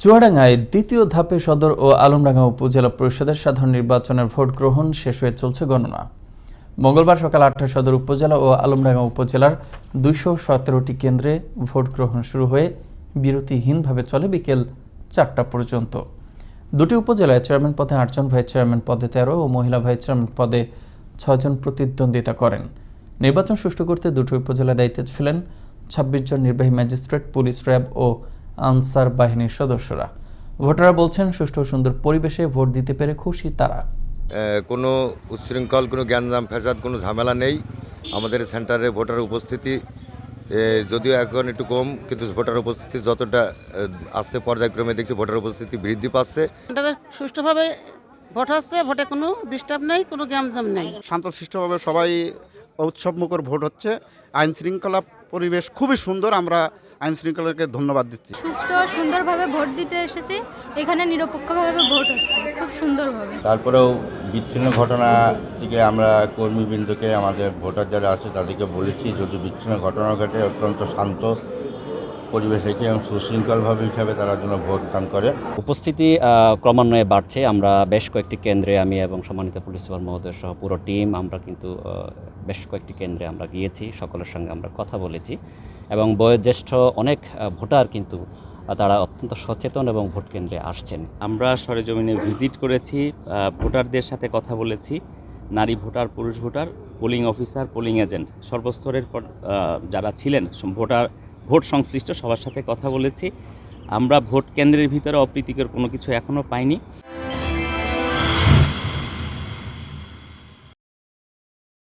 চুয়াডাঙ্গায় দ্বিতীয় ধাপে সদর ও আলমডাঙ্গা উপজেলা পরিষদের সাধারণ নির্বাচনের ভোট গ্রহণ শেষ হয়ে চলছে গণনা। মঙ্গলবার সকাল ৮টায় সদর উপজেলা ও আলমডাঙ্গা উপজেলার ২১৭টি কেন্দ্রে ভোট গ্রহণ শুরু হয়ে বিরতিহীনভাবে চলে বিকেল ৪টা পর্যন্ত। দুটি উপজেলায় চেয়ারম্যান পদে ৮ জন, ভাইস চেয়ারম্যান পদে ১৩ ও মহিলা ভাইস চেয়ারম্যান পদে ৬ জন প্রতিদ্বন্দ্বিতা করেন। নির্বাচন সুষ্ঠু করতে দুটি উপজেলায় দায়িত্বে ছিলেন ২৬ জন নির্বাহী ম্যাজিস্ট্রেট, পুলিশ, র্যাব ও আনসার বাহিনীর সদস্যরা। ভোটাররা বলছেন, সুষ্ঠু ও সুন্দর পরিবেশে ভোট দিতে পেরে খুশি তারা। কোনো উচ্ছৃঙ্খল, কোনো গ্যাঞ্জাম ফ্যাসাদ, কোনো ঝামেলা নেই। আমাদের সেন্টারে ভোটার উপস্থিতি যদিও এখন একটু কম, কিন্তু ভোটার উপস্থিতি যতটা আসতে পর্যায়ক্রমে দেখছি ভোটার উপস্থিতি বৃদ্ধি পাচ্ছে। সুষ্ঠুভাবে ভোট হচ্ছে, ভোটে কোনো ডিস্টার্ব নেই, কোনো গ্যাঞ্জাম নেই। শান্তশিষ্টভাবে সবাই উৎসবমুখর ভোট হচ্ছে। আইন শৃঙ্খলা পরিবেশ খুবই সুন্দর। আমরা আইন শৃঙ্খলাকে ধন্যবাদ দিচ্ছি। সুষ্ঠু ও সুন্দরভাবে ভোট দিতে এসেছি। এখানে নিরপেক্ষভাবে ভোট হচ্ছে খুব সুন্দরভাবে। তারপরেও বিচ্ছিন্ন ঘটনা থেকে আমরা কর্মীবৃন্দকে, আমাদের ভোটার যারা আছে তাদেরকে বলেছি, যদি বিচ্ছিন্ন ঘটনা ঘটে অত্যন্ত শান্ত পরিবেশ রেখে এবং সুশৃঙ্খলভাবে হিসাবে তারা যেন ভোট দান করে। উপস্থিতি ক্রমান্বয়ে বাড়ছে। আমরা বেশ কয়েকটি কেন্দ্রে, আমি এবং সম্মানিত পুলিশ সুপার মহোদয় সহ পুরো টিম, আমরা কিন্তু বেশ কয়েকটি কেন্দ্রে আমরা গিয়েছি, সকলের সঙ্গে আমরা কথা বলেছি এবং বয়োজ্যেষ্ঠ অনেক ভোটার কিন্তু তারা অত্যন্ত সচেতন এবং ভোট কেন্দ্রে আসছেন। আমরা সরেজমিনে ভিজিট করেছি, ভোটারদের সাথে কথা বলেছি, নারী ভোটার, পুরুষ voter, polling officer, polling agent, সর্বস্তরের যারা ছিলেন ভোট সংশ্লিষ্ট সবার সাথে কথা বলেছি। আমরা ভোট কেন্দ্রের ভিতরে অপ্রীতিকর কোনো কিছু এখনও পাইনি।